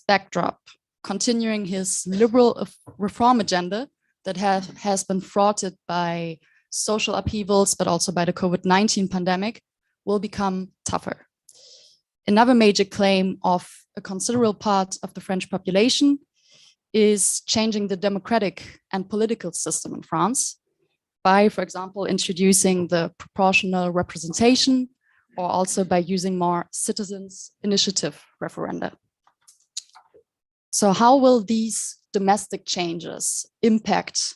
backdrop, continuing his liberal reform agenda that has been fraughted by social upheavals, but also by the COVID-19 pandemic, will become tougher. Another major claim of a considerable part of the French population is changing the democratic and political system in France by, for example, introducing the proportional representation, or also by using more citizens' initiative referenda. So how will these domestic changes impact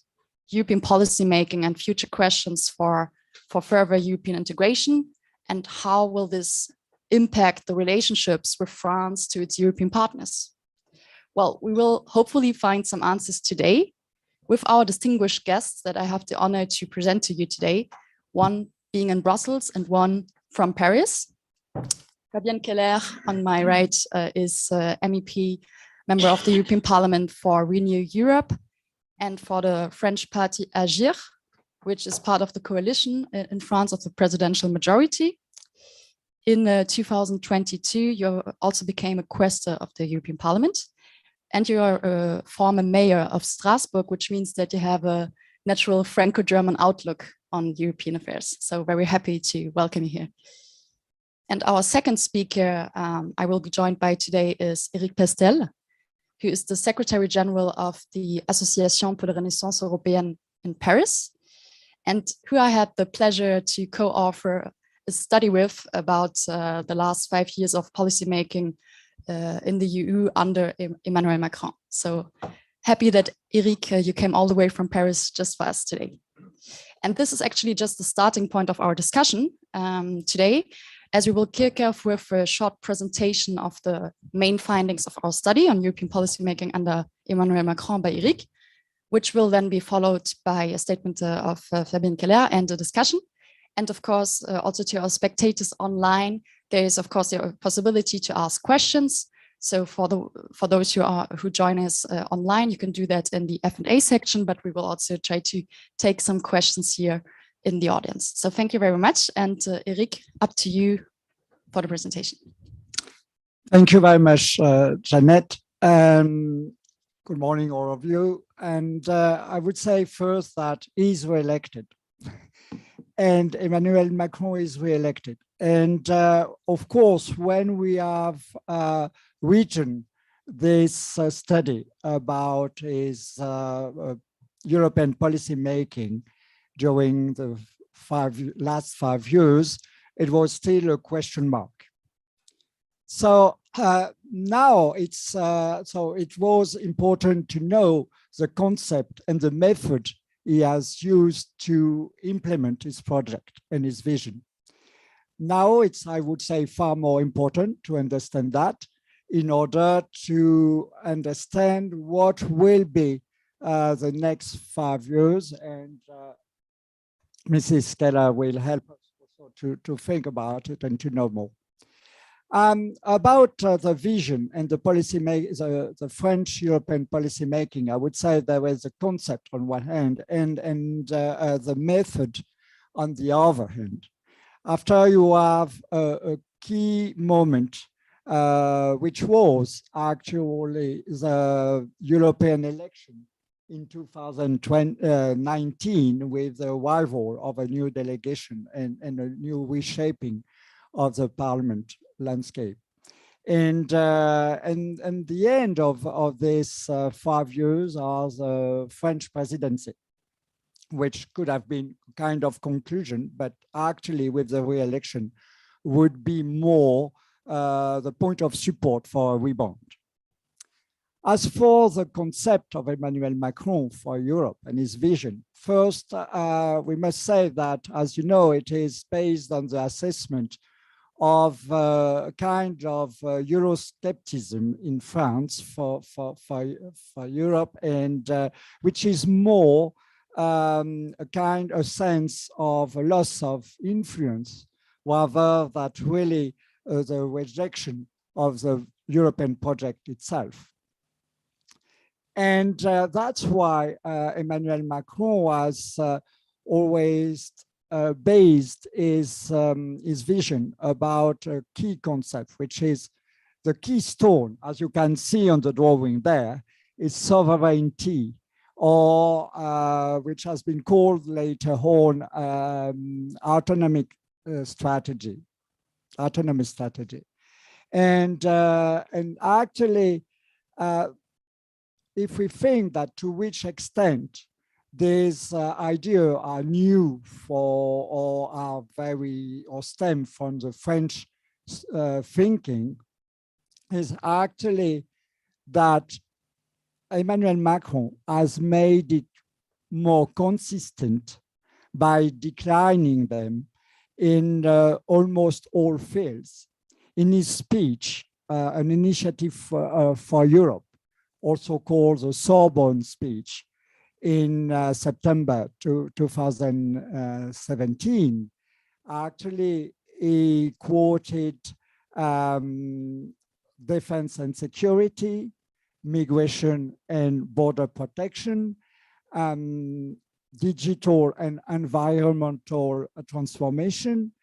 European policymaking and future questions for further European integration? And how will this impact the relationships with France to its European partners? Well, we will hopefully find some answers today with our distinguished guests that I have the honor to present to you today, one being in Brussels and one from Paris. Fabienne Keller on my right is MEP, member of the European Parliament for Renew Europe and for the French party Agir, which is part of the coalition in France of the presidential majority. In 2022, you also became a quaestor of the European Parliament, and you are a former mayor of Strasbourg, which means that you have a natural Franco-German outlook on European affairs. So very happy to welcome you here. And our second speaker I will be joined by today is Éric Pestel, who is the Secretary General of the Association pour la Renaissance européenne in Paris, and who I had the pleasure to co-author a study with about the last 5 years of policymaking in the EU under Emmanuel Macron. So happy that Éric, you came all the way from Paris just for us today. And this is actually just the starting point of our discussion today, as we will kick off with a short presentation of the main findings of our study on European policymaking under Emmanuel Macron by Éric, which will then be followed by a statement of Fabienne Keller and a discussion. And of course, also to our spectators online, there is of course the possibility to ask questions. So for those who join us online, you can do that in the F&A section, but we will also try to take some questions here in the audience. So thank you very much. And Éric, up to you for the presentation. Thank you very much, Jeanette. Good morning, all of you. And I would say first that he's re-elected and Emmanuel Macron is re-elected. And of course, when we have written this study about his European policy making during the last 5 years, it was still a question mark. So now it was important to know the concept and the method he has used to implement his project and his vision. Now it's, I would say, far more important to understand that in order to understand what will be the next 5 years, and Mrs. Keller will help us also to think about it and to know more. About the vision and the policy, the French European policy making, I would say there is a concept on one hand and the method on the other hand. After you have a key moment, which was actually the European election in 2019 with the arrival of a new delegation and a new reshaping of the parliament landscape. And the end of this 5 years are the French presidency, which could have been kind of conclusion, but actually with the re-election would be more the point of support for a rebound. As for the concept of Emmanuel Macron for Europe and his vision, first, we must say that, as you know, it is based on the assessment of a kind of Euroscepticism in France for Europe, and which is more a sense of a loss of influence, rather than really the rejection of the European project itself. And that's why Emmanuel Macron has always based his vision about a key concept, which is the keystone, as you can see on the drawing there, is sovereignty, or which has been called later on autonomy strategy. And actually, if we think that to which extent these ideas are new for or are very or stem from the French thinking, is actually that Emmanuel Macron has made it more consistent by declining them in almost all fields. In his speech, an initiative for Europe, also called the Sorbonne speech, in September 2017, actually he quoted defense and security, migration and border protection, digital and environmental transformation,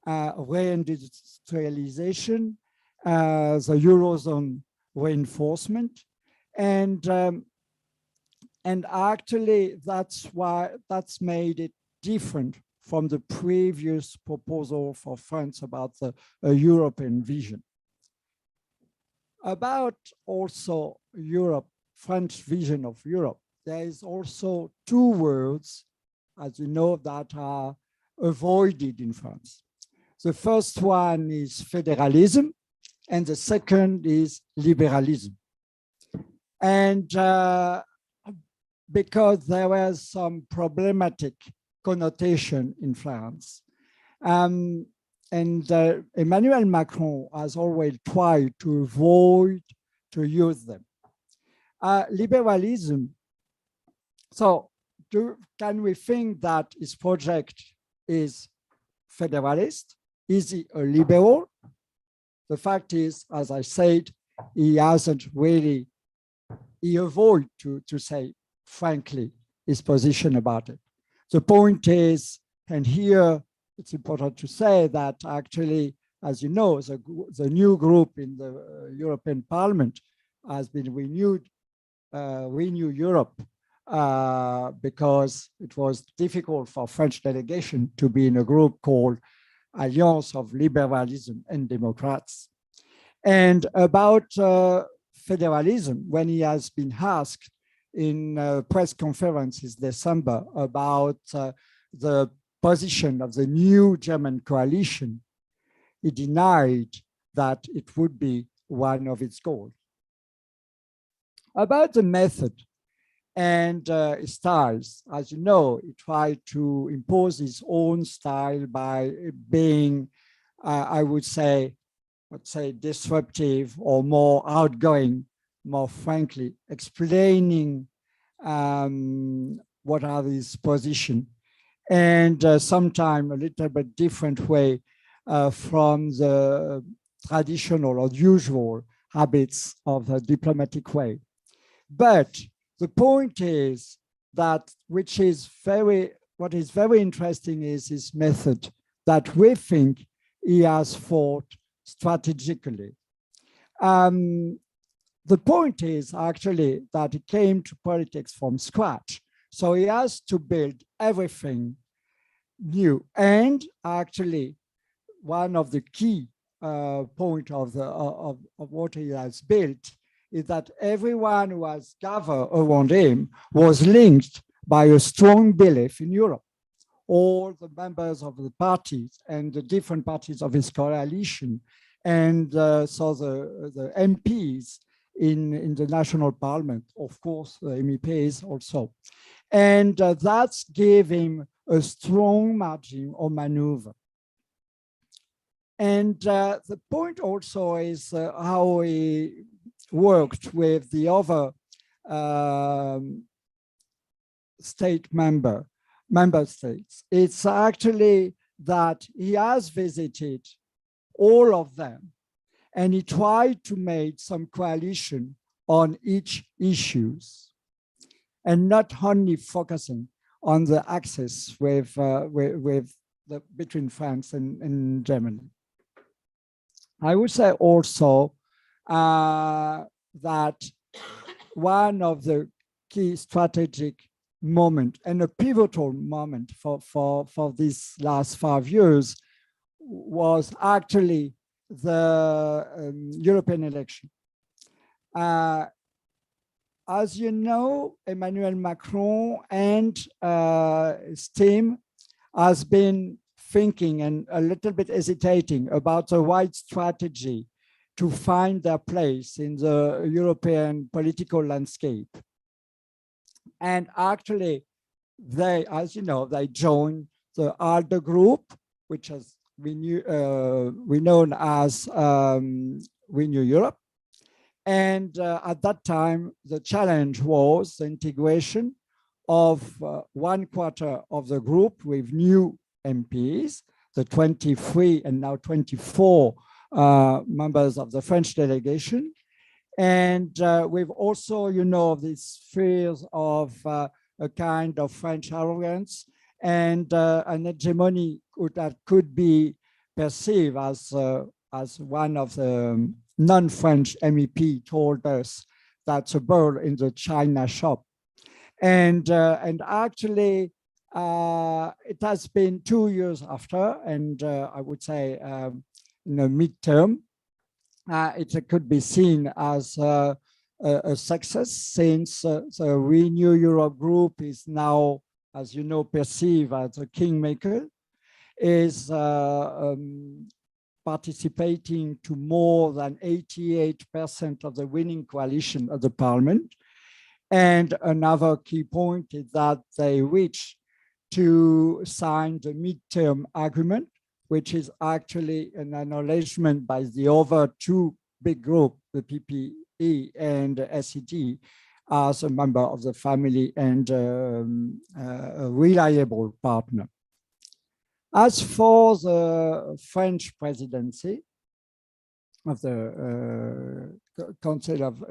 reindustrialization, the Eurozone reinforcement, and actually that's made it different from the previous proposal for France about the European vision. About also Europe, French vision of Europe, there is also two words, as you know, that are avoided in France. The first one is federalism, and the second is liberalism. And because there was some problematic connotation in France, Emmanuel Macron has always tried to avoid to use them. Liberalism, so can we think that his project is federalist? Is he a liberal? The fact is, as I said, he hasn't really, he avoids to say, frankly, his position about it. The point is, and here it's important to say that actually, as you know, the new group in the European Parliament has been renewed, Renew Europe, because it was difficult for French delegation to be in a group called Alliance of Liberalism and Democrats. And about federalism, when he has been asked in press conferences December about the position of the new German coalition, he denied that it would be one of its goals. About the method and styles, as you know, he tried to impose his own style by being, I would say, let's say, disruptive or more outgoing, more frankly, explaining what are his positions, and sometimes a little bit different way from the traditional or usual habits of the diplomatic way. But the point is that what is very interesting is his method, that we think he has thought strategically. The point is actually that he came to politics from scratch. So he has to build everything new. And actually, one of the key points of what he has built is that everyone who has gathered around him was linked by a strong belief in Europe. All the members of the parties and the different parties of his coalition, and so the MPs in the national parliament, of course, the MEPs also. And that's gave him a strong margin of maneuver. And the point also is how he worked with the other member states. It's actually that he has visited all of them, and he tried to make some coalition on each issues, and not only focusing on the axis between France and Germany. I would say also that one of the key strategic moment and a pivotal moment for these last 5 years was actually the European election. As you know, Emmanuel Macron and his team has been thinking and a little bit hesitating about the right strategy to find their place in the European political landscape. And actually, they, as you know, they joined the ALDE group, which is known as Renew Europe. And at that time, the challenge was the integration of 1/4 of the group with new MPs, the 23 and now 24 members of the French delegation. And we've also, you know, these fears of a kind of French arrogance and an hegemony that could be perceived as one of the non-French MEP told us that's a bird in the China shop. And actually, it has been 2 years after, and I would say in the midterm, it could be seen as a success, since the Renew Europe group is now, as you know, perceived as a kingmaker, is participating to more than 88% of the winning coalition of the parliament. And another key point is that they reached to sign the midterm agreement, which is actually an acknowledgement by the other two big groups, the PPE and SED, as a member of the family and a reliable partner. As for the French presidency of the Council of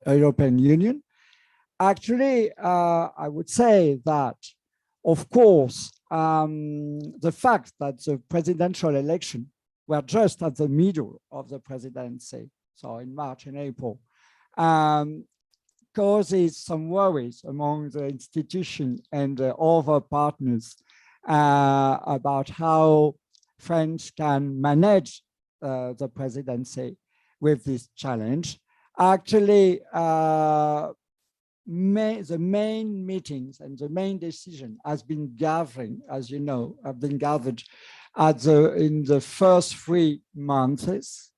European Union, actually, I would say that, of course, the fact that the presidential election were just at the middle of the presidency, so in March and April, causes some worries among the institution and other partners about how France can manage the presidency with this challenge. Actually, the main meetings and the main decision has been gathering, as you know, have been gathered in the first 3 months,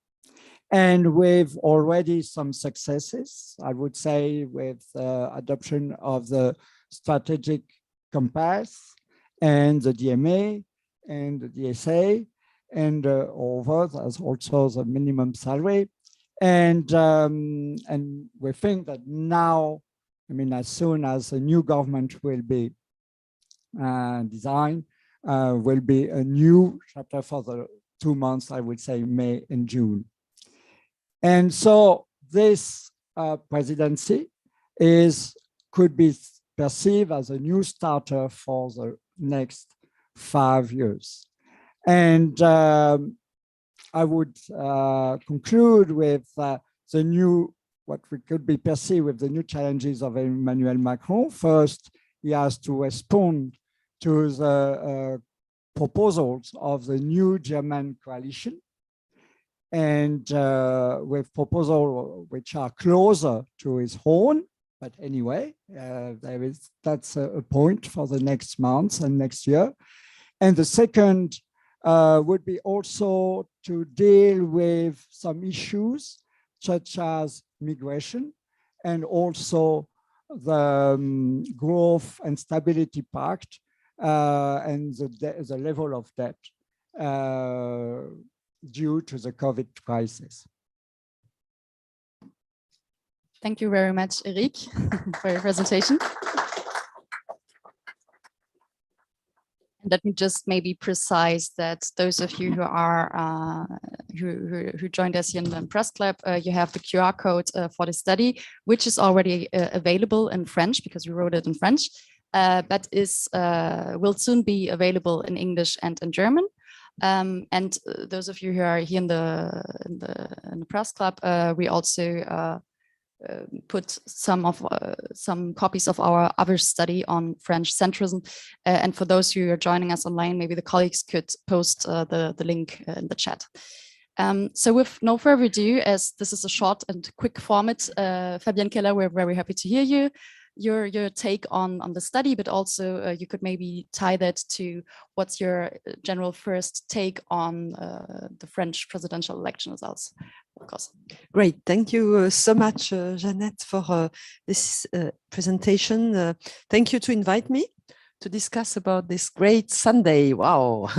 and with already some successes, I would say, with adoption of the strategic compass and the DMA and the DSA and over, there's also the minimum salary. And we think that now, I mean, as soon as a new government will be designed, will be a new chapter for the 2 months, I would say May and June. And so this presidency could be perceived as a new starter for the next 5 years. And I would conclude with the new, what we could be perceived with the new challenges of Emmanuel Macron. First, he has to respond to the proposals of the new German coalition, and with proposals which are closer to his own. But anyway, that's a point for the next months and next year. And the second would be also to deal with some issues such as migration and also the Growth and Stability Pact and the level of debt due to the COVID crisis. Thank you very much, Éric, for your presentation. And let me just maybe precise that those of you who are who joined us here in the Press Club, you have the QR code for the study, which is already available in French because we wrote it in French, but will soon be available in English and in German. Those of you who are here in the press club, we also put some copies of our other study on French centrism. And for those who are joining us online, maybe the colleagues could post the link in the chat. So with no further ado, as this is a short and quick format, Fabienne, Keller, we're very happy to hear you. Your take on the study, but also you could maybe tie that to what's your general first take on the French presidential election results, of course. Great, thank you so much, Jeanette, for this presentation. Thank you to invite me to discuss about this great Sunday. Wow.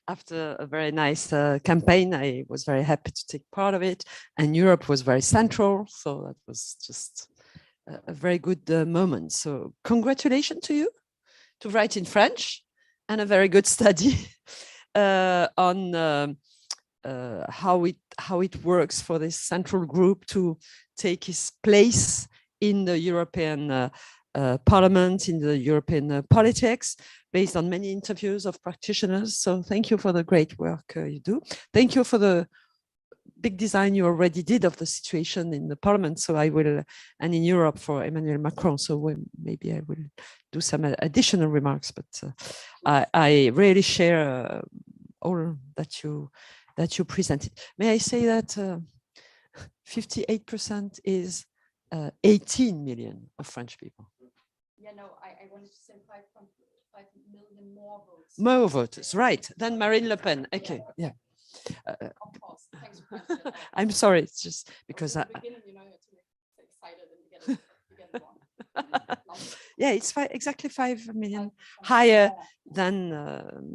After a very nice campaign, I was very happy to take part of it, and Europe was very central, so that was just a very good moment. So congratulations to you to write in French, and a very good study on how it works for this central group to take its place in the European Parliament, in the European politics, based on many interviews of practitioners. So thank you for the great work you do. Thank you for the big design you already did of the situation in the Parliament. So I will, and in Europe for Emmanuel Macron. So maybe I will do some additional remarks, but I really share all that you presented. May I say that 58% is 18 million of French people. Yeah, no, I wanted to say 5 million more votes. More voters, right, than Marine Le Pen. Okay, yeah. Of course. Thanks for I'm sorry, it's just because at the beginning, you know, you're too excited and you get it wrong. Yeah, it's exactly 5 million higher than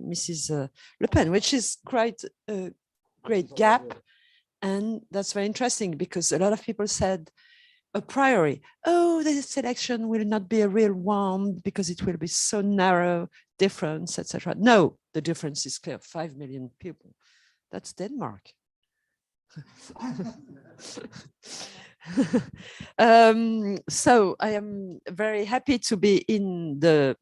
Mrs. Le Pen, which is quite a great gap. And that's very interesting because a lot of people said a priori, oh, this election will not be a real one because it will be so narrow difference, etc. No, the difference is clear, 5 million people. That's Denmark. So I am very happy to be in the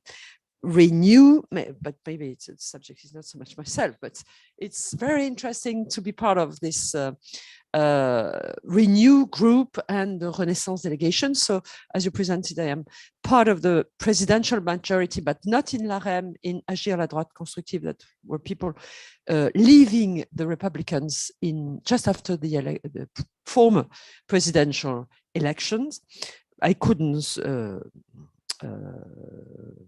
Renew, but maybe the subject is not so much myself, but it's very interesting to be part of this Renew group and the Renaissance delegation. So as you presented, I am part of the presidential majority, but not in l'AREM, in Agir la droite constructive, that were people leaving the Republicans in just after the former presidential elections. I couldn't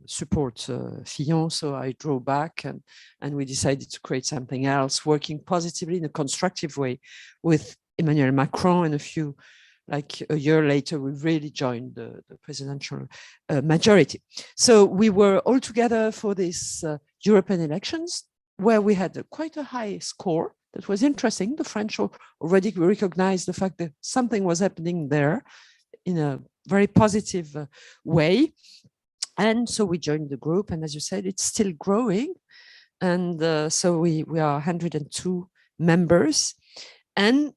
support Fillon, so I drove back and we decided to create something else, working positively in a constructive way with Emmanuel Macron, and a year later, we really joined the presidential majority. So we were all together for these European elections, where we had quite a high score. That was interesting. The French already recognized the fact that something was happening there in a very positive way. And so we joined the group, and as you said, it's still growing. And so we are 102 members. And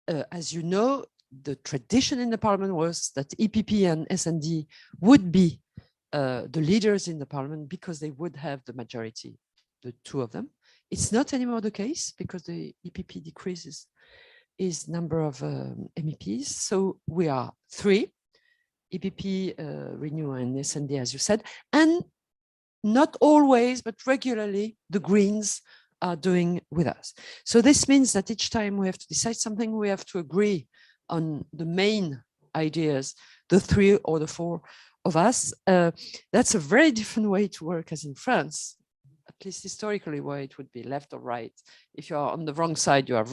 as you know, the tradition in the parliament was that EPP and SND would be the leaders in the parliament because they would have the majority, the two of them. It's not anymore the case because the EPP decreases its number of MEPs. So we are 3, EPP, Renew and SND, as you said, and not always, but regularly, the Greens are doing with us. So this means that each time we have to decide something, we have to agree on the main ideas, the 3 or the 4 of us. That's a very different way to work as in France, at least historically, where it would be left or right. If you are on the wrong side, you are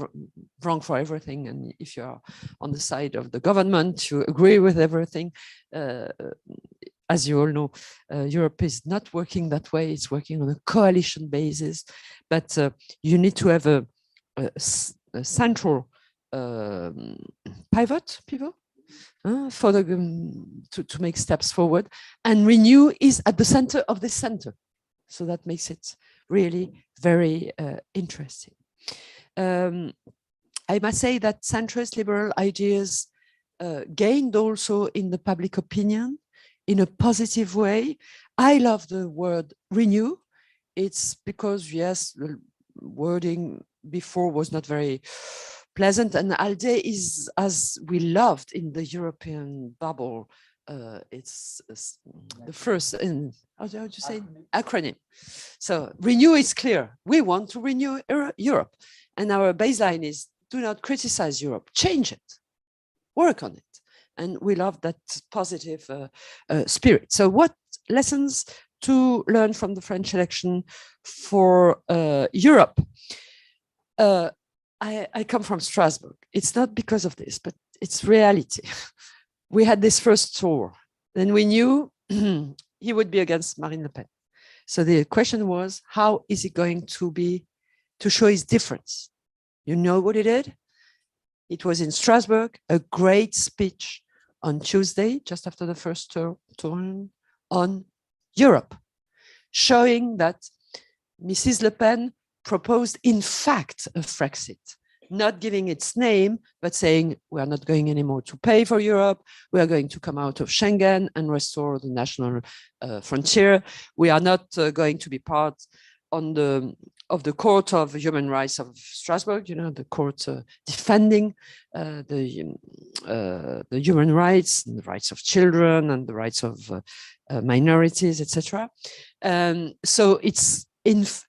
wrong for everything. And if you are on the side of the government, you agree with everything. As you all know, Europe is not working that way. It's working on a coalition basis. But you need to have a central pivot for to make steps forward. And Renew is at the center of the center. So that makes it really very interesting. I must say that centrist liberal ideas gained also in the public opinion in a positive way. I love the word renew. it's because, yes, the wording before was not very pleasant, and ALDE is, as we loved in the European bubble, it's the first in, how do you say, acronym. So renew is clear. We want to renew Europe. And our baseline is, do not criticize Europe, change it, work on it. And we love that positive spirit. So what lessons to learn from the French election for Europe? I come from Strasbourg. It's not because of this, but it's reality. We had this first tour, then we knew he would be against Marine Le Pen. So the question was, how is he going to show his difference? You know what he did? It was in Strasbourg, a great speech on Tuesday, just after the first turn on Europe, showing that Mrs. Le Pen proposed, in fact, a Frexit, not giving its name, but saying we are not going anymore to pay for Europe. We are going to come out of Schengen and restore the national frontier. We are not going to be part of the Court of Human Rights of Strasbourg, you know, the court defending the human rights and the rights of children and the rights of minorities, etc. So it's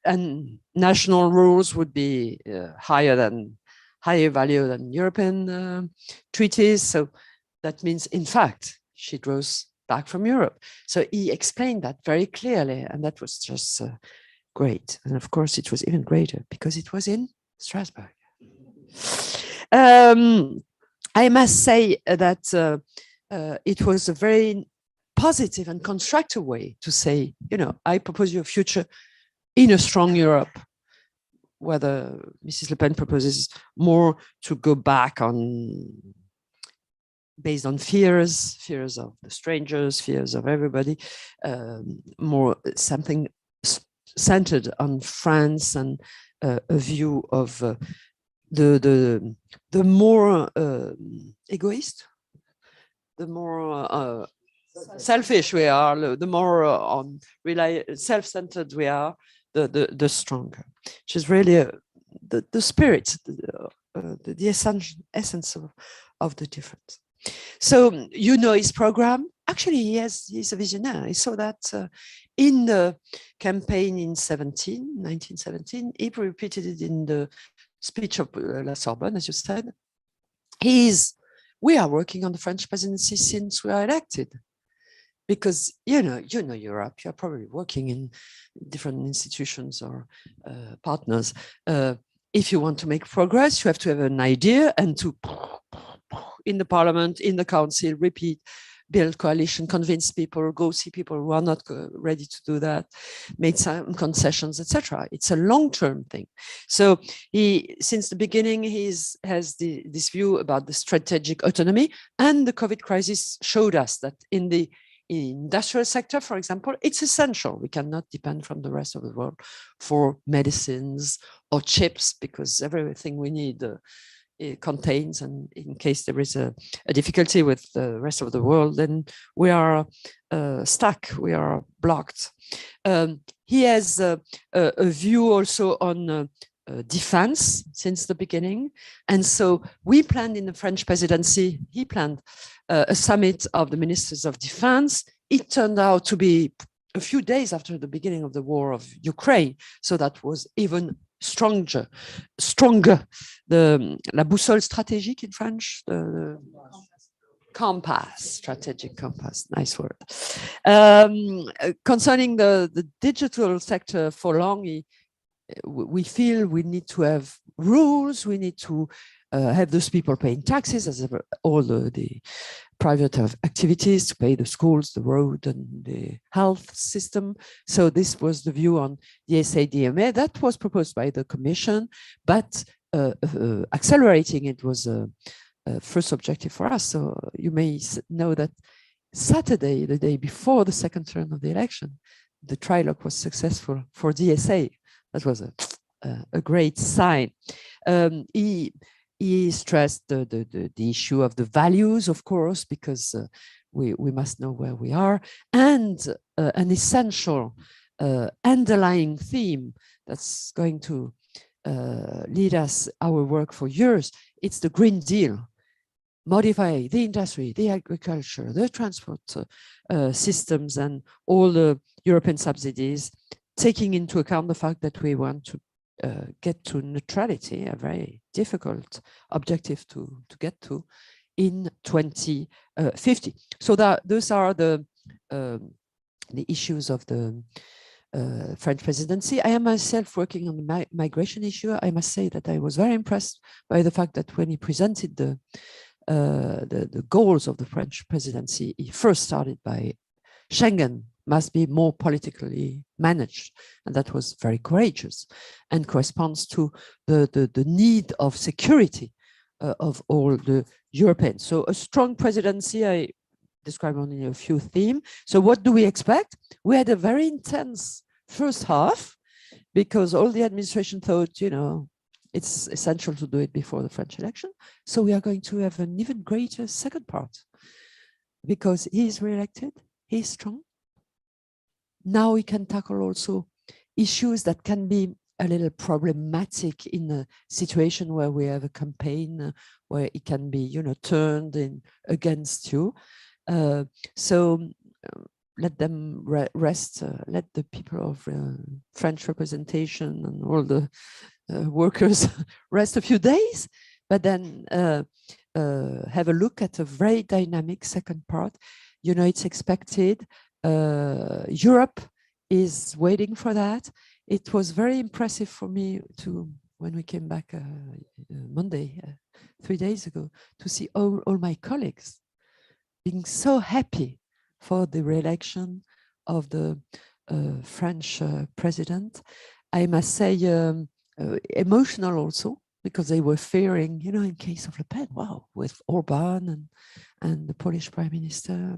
and national rules would be higher value than European treaties. So that means, in fact, she draws back from Europe. So he explained that very clearly, and that was just great. And of course, it was even greater because it was in Strasbourg. I must say that it was a very positive and constructive way to say, you know, I propose you a future in a strong Europe, whether Mrs. Le Pen proposes more to go back on, based on fears of the strangers, fears of everybody, more something centered on France and a view of the more egoist, the more selfish we are, the more self-centered we are, the stronger. Which is really the spirit, the essence of the difference. So you know his program. Actually, he's a visionary. I saw that in the campaign in 1917. He repeated it in the speech of La Sorbonne, as you said. We are working on the French presidency since we are elected. Because you know Europe, you're probably working in different institutions or partners. If you want to make progress, you have to have an idea and to, in the parliament, in the council, repeat, build coalition, convince people, go see people who are not ready to do that, make some concessions, etc. It's a long-term thing. So he, since the beginning, has this view about the strategic autonomy, and the COVID crisis showed us that in the industrial sector, for example, it's essential. We cannot depend from the rest of the world for medicines or chips, because everything we need it contains, and in case there is a difficulty with the rest of the world, then we are stuck, we are blocked. He has a view also on defense since the beginning. And so we planned in the French presidency, he planned a summit of the ministers of defense. It turned out to be a few days after the beginning of the war of Ukraine. So that was even stronger. La boussole stratégique in French, the compass, strategic compass, nice word. Concerning the digital sector, for long, we feel we need to have rules, we need to have those people paying taxes as all the private activities, to pay the schools, the road, and the health system. So this was the view on the DMA that was proposed by the Commission, but accelerating it was a first objective for us. So you may know that Saturday, the day before the second turn of the election, the trilogue was successful for DSA. That was a great sign. He stressed the issue of the values, of course, because we must know where we are, and an essential underlying theme that's going to lead us our work for years. It's the Green Deal. Modify the industry, the agriculture, the transport systems, and all the European subsidies, taking into account the fact that we want to get to neutrality, a very difficult objective to get to, in 2050. So that those are the issues of the French presidency. I am myself working on the migration issue. I must say that I was very impressed by the fact that when he presented the goals of the French presidency, he first started by Schengen must be more politically managed, and that was very courageous and corresponds to the need of security of all the Europeans. So a strong presidency, I describe only a few themes. So what do we expect? We had a very intense first half because all the administration thought, you know, it's essential to do it before the French election. So we are going to have an even greater second part because he's re-elected, he's strong. Now we can tackle also issues that can be a little problematic in a situation where we have a campaign where it can be, you know, turned in against you. So let them rest, let the people of French representation and all the workers rest a few days, but then have a look at a very dynamic second part. You know, it's expected. Europe is waiting for that. It was very impressive for me to, when we came back Monday, 3 days ago, to see all my colleagues being so happy for the re-election of the French president. I must say emotional also, because they were fearing, you know, in case of Le Pen, wow, with Orban and the Polish prime minister.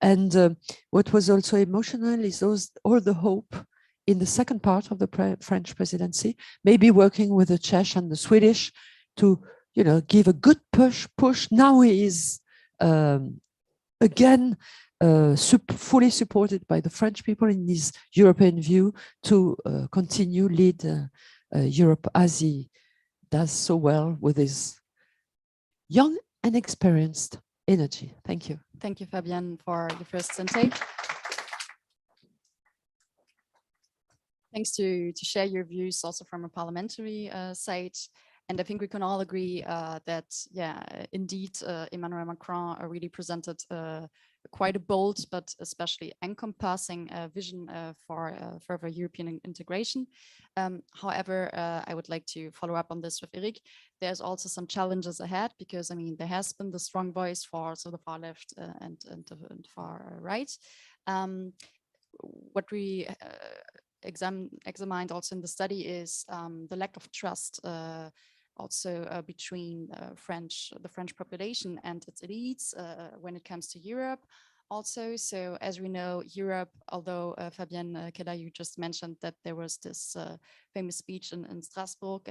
And what was also emotional is all the hope in the second part of the French presidency, maybe working with the Czech and the Swedish to, you know, give a good push. Now he is again fully supported by the French people in his European view to continue lead Europe as he does so well with his young and experienced energy. Thank you. Thank you, Fabienne, for your first intake. Thanks to share your views also from a parliamentary side. And I think we can all agree that, yeah, indeed, Emmanuel Macron really presented quite a bold, but especially encompassing vision for further European integration. However, I would like to follow up on this with Éric. There's also some challenges ahead because, I mean, there has been the strong voice for the far left and the far right. What we examined also in the study is the lack of trust also between the French population and its elites when it comes to Europe also. So as we know, Europe, although Fabienne, Keller, you just mentioned that there was this famous speech in Strasbourg,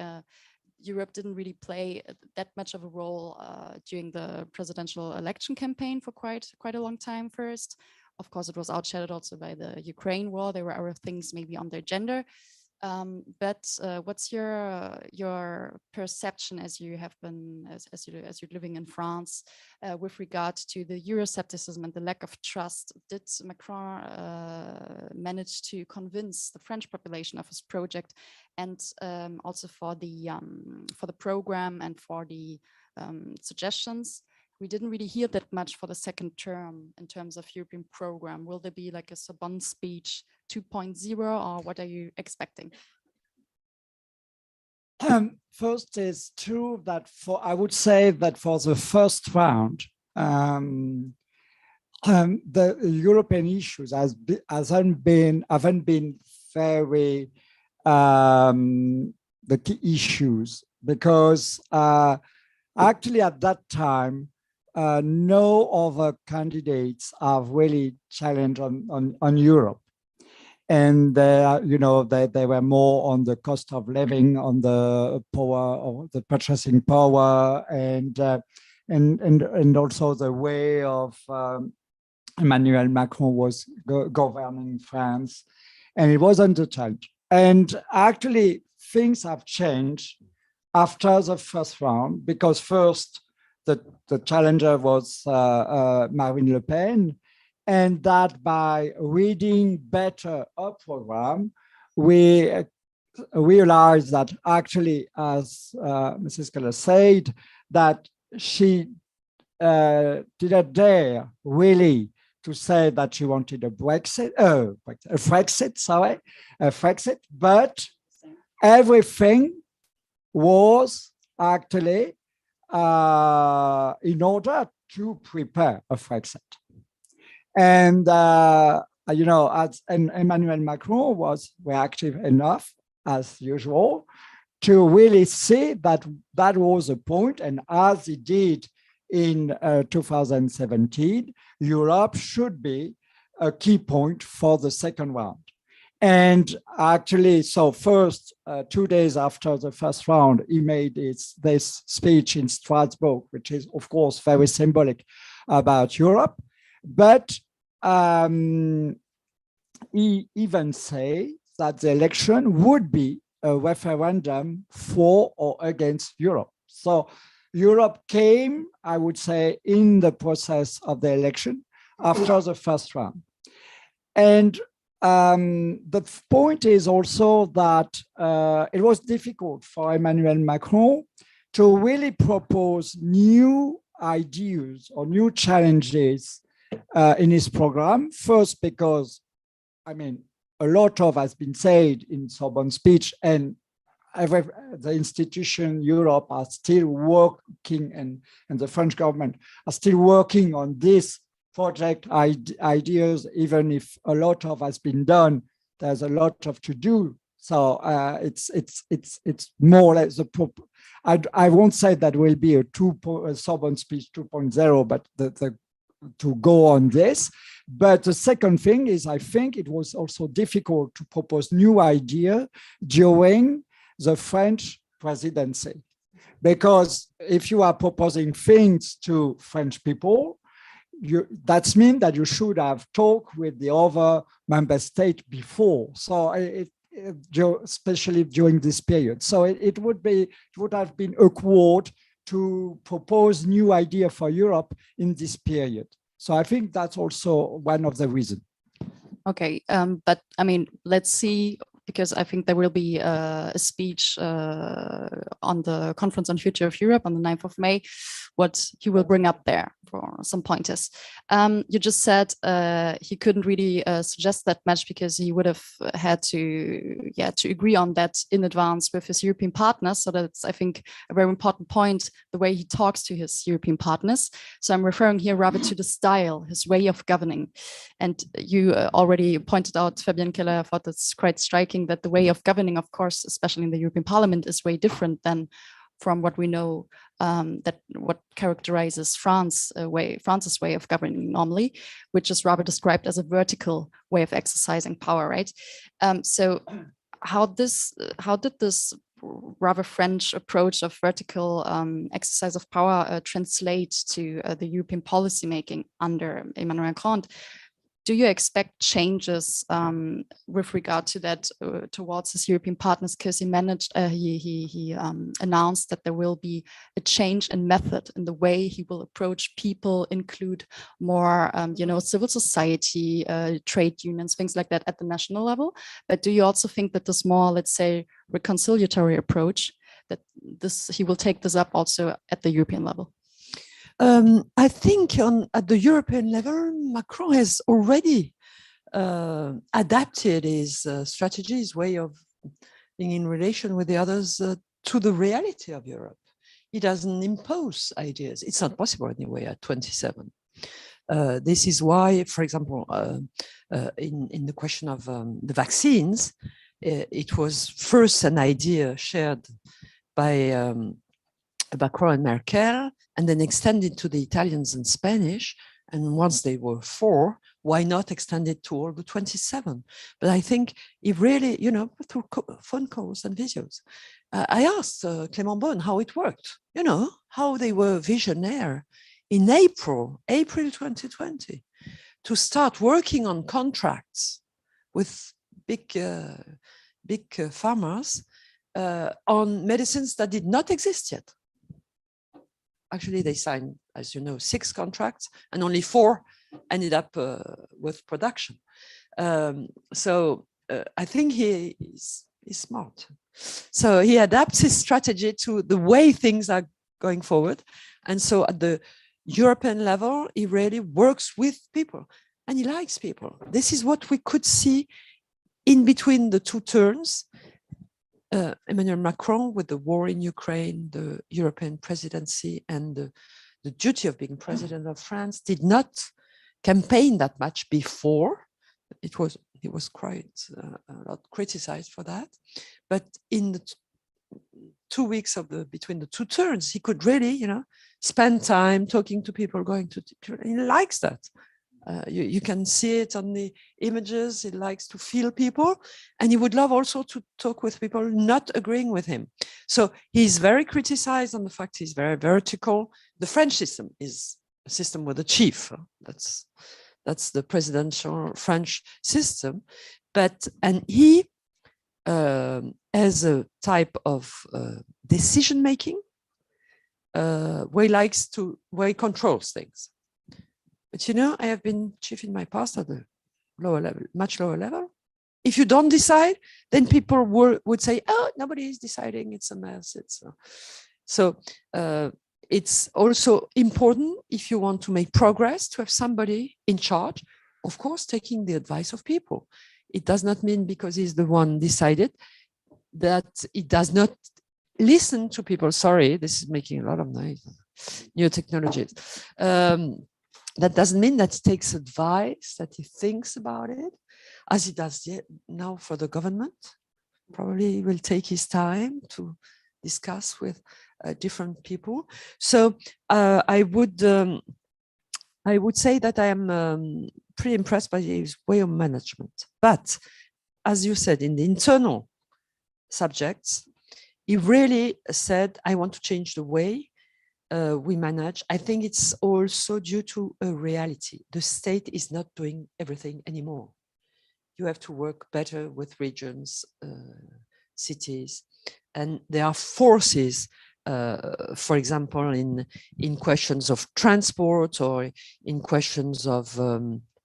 Europe didn't really play that much of a role during the presidential election campaign for quite a long time first. Of course, it was outshadowed also by the Ukraine war. There were other things maybe on their agenda. But what's your perception as you have been as you're living in France with regard to the Euroscepticism and the lack of trust? Did Macron manage to convince the French population of his project, and also for the program and for the suggestions? We didn't really hear that much for the second term in terms of European program. Will there be like a Sorbonne speech 2.0, or what are you expecting? First, it's true that I would say that for the first round, the European issues haven't been very the key issues, because actually at that time, no other candidates have really challenged on Europe. And you know, they were more on the cost of living, on the power, or the purchasing power, and also the way of Emmanuel Macron was governing France. and it wasn't a challenge. And actually, things have changed after the first round, because first, the challenger was Marine Le Pen, and that by reading better her program, we realized that actually, as Mrs. Keller said, that she didn't dare really to say that she wanted a Brexit, but everything was actually in order to prepare a Brexit. And, you know, and Emmanuel Macron was reactive enough, as usual, to really see that that was a point. And as he did in 2017, Europe should be a key point for the second round. And actually, so first, 2 days after the first round, he made this speech in Strasbourg, which is, of course, very symbolic about Europe. But he even said that the election would be a referendum for or against Europe. So Europe came, I would say, in the process of the election after the first round. And the point is also that it was difficult for Emmanuel Macron to really propose new ideas or new challenges in his program. First, because, I mean, a lot of has been said in Sorbonne speech, and the institution Europe are still working, and the French government are still working on this project ideas, even if a lot of has been done, there's a lot of to do. So it's more or less I won't say that will be a Sorbonne speech 2.0, but to go on this. But the second thing is, I think it was also difficult to propose new idea during the French presidency, because if you are proposing things to French people, that means that you should have talked with the other member state before. So especially during this period. So it would have been awkward to propose new idea for Europe in this period. So I think that's also one of the reasons. Okay, but I mean, let's see, because I think there will be a speech on the Conference on Future of Europe on the 9th of May, what he will bring up there for some pointers. You just said he couldn't really suggest that much because he would have had to agree on that in advance with his European partners. So that's, I think, a very important point, the way he talks to his European partners. So I'm referring here rather to the style, his way of governing. And you already pointed out, Fabienne Keller, I thought that's quite striking, that the way of governing, of course, especially in the European Parliament, is way different than from what we know, that what characterizes France's way of governing normally, which is rather described as a vertical way of exercising power, right? So how did this rather French approach of vertical exercise of power translate to the European policy making under Emmanuel Macron? Do you expect changes with regard to that towards his European partners? Because he announced that there will be a change in method in the way he will approach people, include more, civil society, trade unions, things like that at the national level. But do you also think that this more, let's say, reconciliatory approach, that he will take this up also at the European level? I think at the European level, Macron has already adapted his strategy, his way of being in relation with the others to the reality of Europe. He doesn't impose ideas. It's not possible anyway at 27. This is why, for example, in the question of the vaccines, it was first an idea shared by Macron and Merkel, and then extended to the Italians and Spanish. And once they were 4, why not extend it to all the 27? But I think it really, through phone calls and videos, I asked Clément Beaune how it worked, how they were visionaire in April 2020, to start working on contracts with big farmers on medicines that did not exist yet. Actually, they signed, as you know, 6 contracts, and only 4 ended up with production. So I think he is smart. So he adapts his strategy to the way things are going forward. And so at the European level, he really works with people and he likes people. This is what we could see in between the 2 turns. Emmanuel Macron with the war in Ukraine, the European presidency, and the duty of being president of France did not campaign that much before. He was quite a lot criticized for that. But in the 2 weeks between the 2 turns, he could really, spend time talking to people, going to people. He likes that. You can see it on the images. He likes to feel people, and he would love also to talk with people not agreeing with him. So he's very criticized on the fact he's very vertical. The French system is a system with a chief. That's the presidential French system. And he has a type of decision making where he controls things. But I have been chief in my past at a lower level, much lower level. If you don't decide, then people would say, "Oh, nobody is deciding. It's a mess." So it's also important, if you want to make progress, to have somebody in charge, of course, taking the advice of people. It does not mean because he's the one decided that it does not listen to people. Sorry, this is making a lot of noise. New technologies. That doesn't mean that he takes advice, that he thinks about it, as he does now for the government. Probably he will take his time to discuss with different people. So I would say that I am pretty impressed by his way of management. But as you said, in the internal subjects, he really said, I want to change the way we manage. I think it's also due to a reality. The state is not doing everything anymore. You have to work better with regions, cities, and there are forces, for example, in questions of transport or in questions of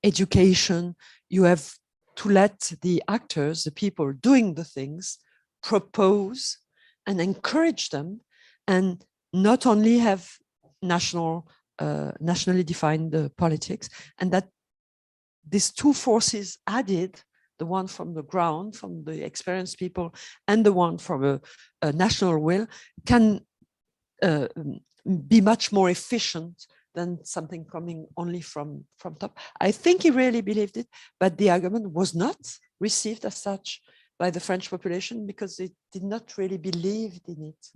education. You have to let the actors, the people doing the things, propose and encourage them, and not only have nationally defined politics, and that these 2 forces added, the one from the ground, from the experienced people, and the one from a national will, can be much more efficient than something coming only from top. I think he really believed it, but the argument was not received as such by the French population because they did not really believe in it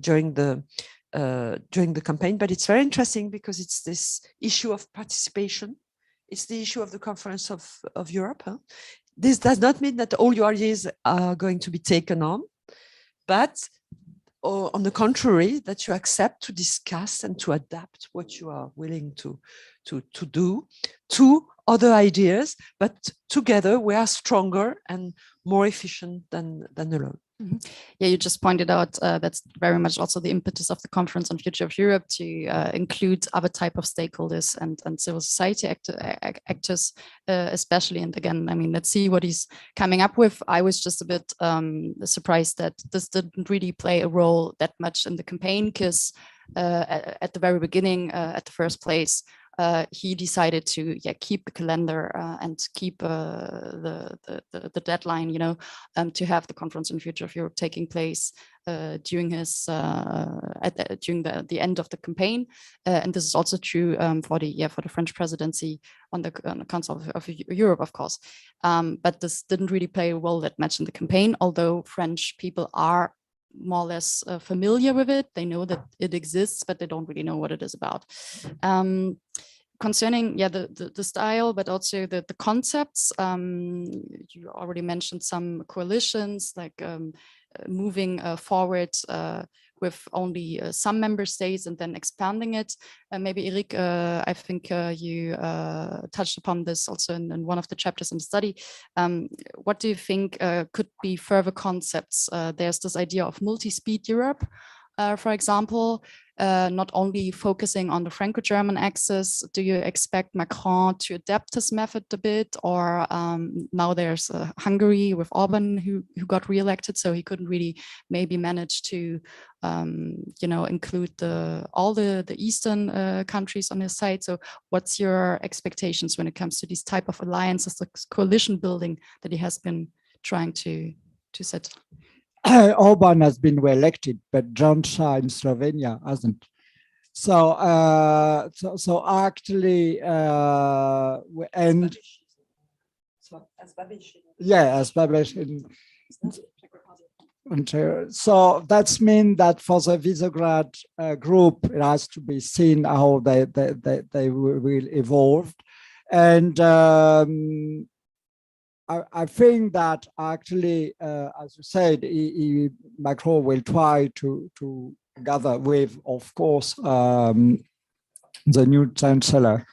during the campaign. But it's very interesting because it's this issue of participation. It's the issue of the Conference of Europe. This does not mean that all your ideas are going to be taken on, but on the contrary, that you accept to discuss and to adapt what you are willing to do to other ideas, but together we are stronger and more efficient than alone. Mm-hmm. Yeah, you just pointed out that's very much also the impetus of the Conference on Future of Europe to include other type of stakeholders and civil society actors, especially. And again, I mean, let's see what he's coming up with. I was just a bit surprised that this didn't really play a role that much in the campaign, because at the very beginning, at the first place, he decided to keep the calendar and keep the deadline, to have the Conference on the Future of Europe taking place during his during the end of the campaign, and this is also true for the French presidency on the Council of Europe, of course. But this didn't really play a role that much in the campaign, although French people are more or less familiar with it. They know that it exists, but they don't really know what it is about. Concerning the style, but also the concepts, you already mentioned some coalitions, like moving forward with only some member states and then expanding it. Maybe Éric, I think you touched upon this also in one of the chapters in the study. What do you think could be further concepts? There's this idea of multi-speed Europe, for example, not only focusing on the Franco-German axis. Do you expect Macron to adapt his method a bit? Or now there's Hungary with Orban who got re-elected, so he couldn't really maybe manage to include all the Eastern countries on his side. So what's your expectations when it comes to these type of alliances, the coalition building that he has been trying to set? Orban has bin re-elected, but Janša in Slovenia hasn't. So, so actually, and yeah, as Babiš in. So that's mean that for the Visegrad group, it has to be seen how they will evolve, and. I think that actually, as you said, Macron will try to gather with, of course, the new chancellor.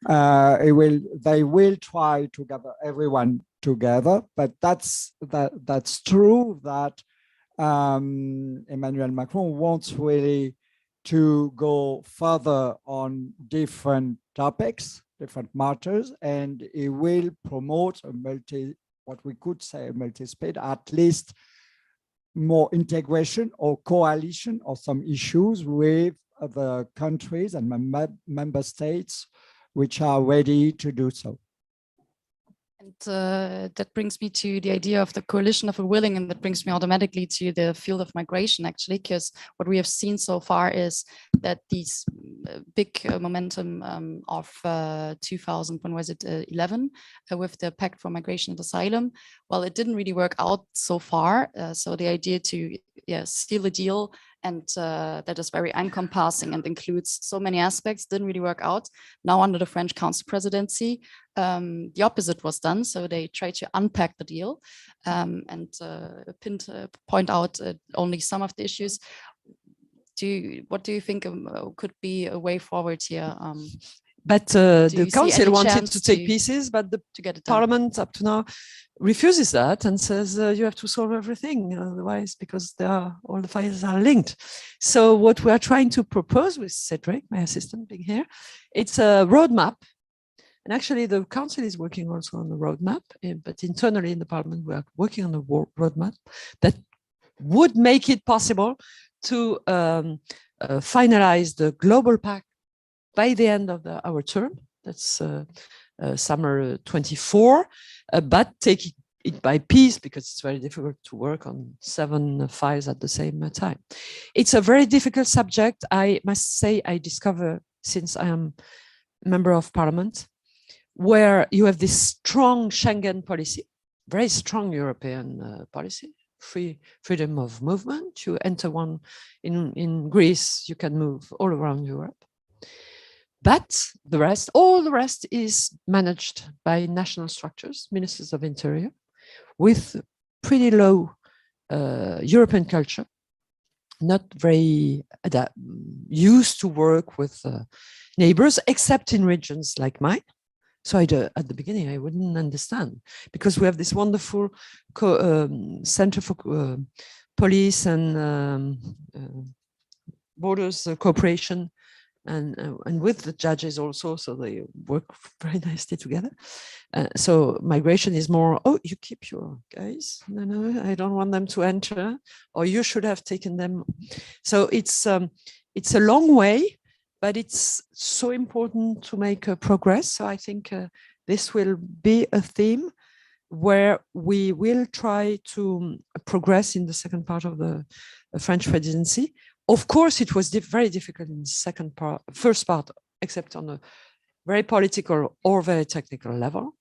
They will try to gather everyone together, but that's true that Emmanuel Macron wants really to go further on different topics, different matters, and he will promote what we could say a multi-speed, at least more integration or coalition of some issues with the countries and member states which are ready to do so. And that brings me to the idea of the coalition of the willing, and that brings me automatically to the field of migration, actually, because what we have seen so far is that these big momentum of 2011 with the Pact for Migration and Asylum, well, it didn't really work out so far. So the idea to seal a deal and that is very encompassing and includes so many aspects didn't really work out. Now under the French Council presidency, the opposite was done. So they tried to unpack the deal and point out only some of the issues. What do you think could be a way forward here? But the council wanted to take pieces, but the parliament up to now refuses that and says you have to solve everything, otherwise, because all the files are linked. So what we are trying to propose with Cédric, my assistant being here, it's a roadmap. And actually the council is working also on the roadmap, but internally in the parliament, we are working on the roadmap that would make it possible to finalize the global pact by the end of our term. That's summer 24, but take it by piece because it's very difficult to work on 7 files at the same time. It's a very difficult subject. I must say I discover since I am a member of parliament, where you have this strong Schengen policy, very strong European policy, freedom of movement. You enter one in Greece, you can move all around Europe. But the rest, all the rest is managed by national structures, ministers of interior, with pretty low European culture, not very used to work with neighbors, except in regions like mine. So at the beginning, I wouldn't understand, because we have this wonderful Center for Police and Borders Cooperation, and with the judges also, so they work very nicely together. So migration is more, oh, you keep your guys. No, I don't want them to enter, or you should have taken them. So it's a long way, but it's so important to make progress. So I think this will be a theme where we will try to progress in the second part of the French presidency. Of course, it was very difficult in the first part, except on a very political or very technical level,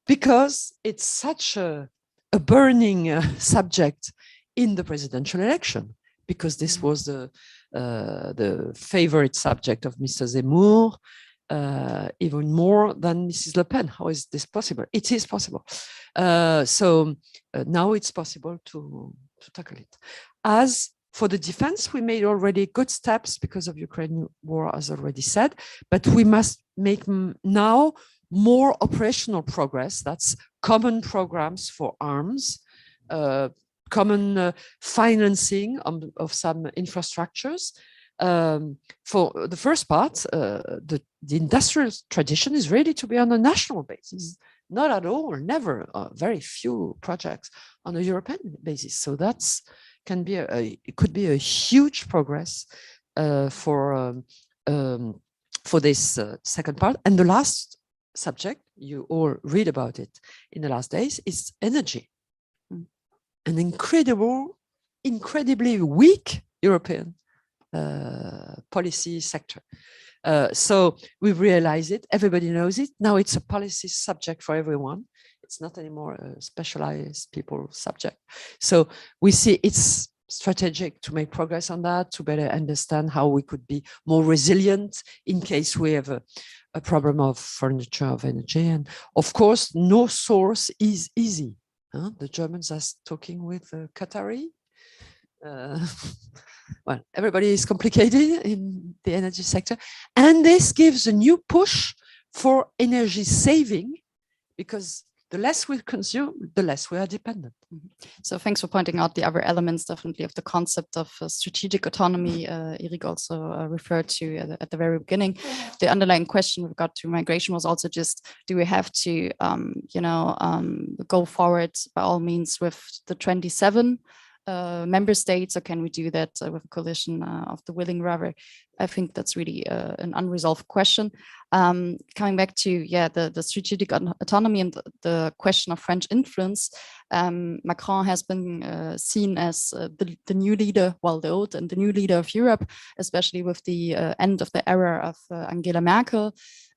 because it's such a burning subject in the presidential election, because this was the favorite subject of Mr. Zemmour, even more than Mrs. Le Pen. How is this possible? It is possible. So now it's possible to tackle it. As For the defense, we made already good steps because of Ukraine war, as already said, but we must make now more operational progress. That's common programs for arms, common financing of some infrastructures. For the first part, the industrial tradition is ready to be on a national basis. Not at all, never, very few projects on a European basis. So that's it could be a huge progress for this second part. And the last subject, you all read about it in the last days, is energy. An incredibly weak European policy sector. So we realize it, everybody knows it. Now it's a policy subject for everyone. It's not anymore a specialized people subject. So we see it's strategic to make progress on that, to better understand how we could be more resilient in case we have a problem of furniture, of energy. And of course, no source is easy. The Germans are talking with Qatari. Well, everybody is complicated in the energy sector. And this gives a new push for energy saving, because the less we consume, the less we are dependent. So thanks for pointing out the other elements, definitely, of the concept of strategic autonomy. Éric also referred to at the very beginning. The underlying question with regard to migration was also just, do we have to, go forward by all means with the 27 member states, or can we do that with a coalition of the willing? Rather, I think that's really an unresolved question. Coming back to the strategic autonomy and the question of French influence, Macron has been seen as the new leader, well, the old and the new leader of Europe, especially with the end of the era of Angela Merkel.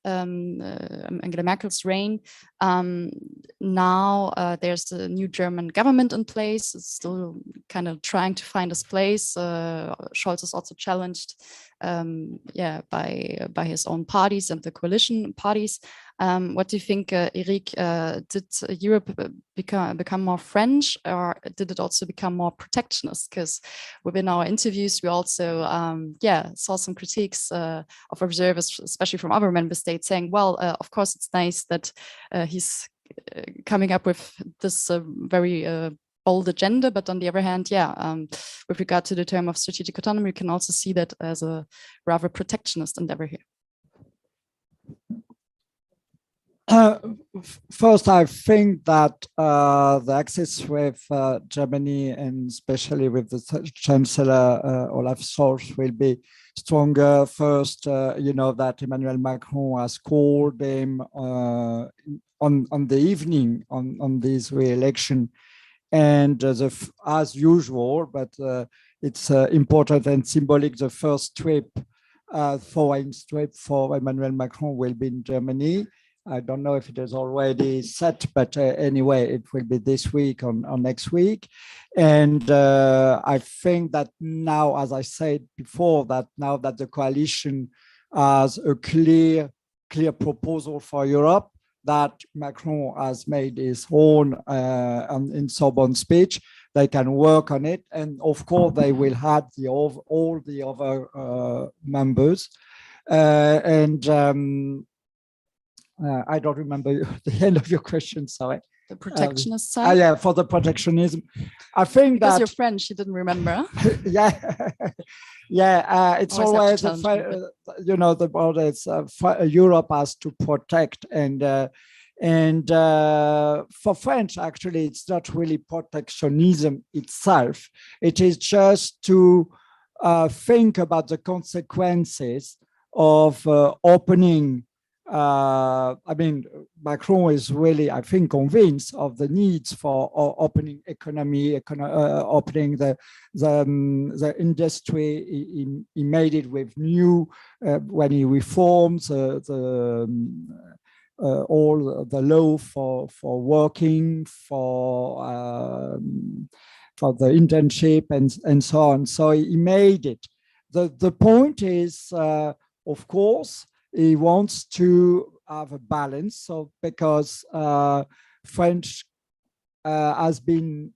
Angela Merkel's reign. Now there's a new German government in place. It's still kind of trying to find its place. Scholz is also challenged by his own parties and the coalition parties. What do you think, Éric? Did Europe become more French, or did it also become more protectionist? Because within our interviews, we also saw some critiques of observers, especially from other member states, saying, well, of course, it's nice that he's coming up with this very bold agenda, but on the other hand, with regard to the term of strategic autonomy, we can also see that as a rather protectionist endeavor here. First, I think that the axis with Germany, and especially with the Chancellor Olaf Scholz, will be stronger. First, that Emmanuel Macron has called him on the evening on this re-election, and as usual, but it's important and symbolic. The first foreign trip for Emmanuel Macron will be in Germany. I don't know if it is already set, but anyway, it will be this week or next week. And I think that now, as I said before, that now that the coalition has a clear proposal for Europe, that Macron has made his own in Sorbonne speech, they can work on it. And of course, they will have all the other members. I don't remember the end of your question, sorry. The protectionist side? Yeah, for the protectionism. I think because you're French, you didn't remember. It's always, the borders. Europe has to protect, and for French, actually, it's not really protectionism itself. It is just to think about the consequences of opening. Macron is really, I think, convinced of the needs for opening economy, opening the industry. He made it with new, when he reforms all the law for working, for the internship and so on. So he made it. The point is, of course, he wants to have a balance. So because French has been,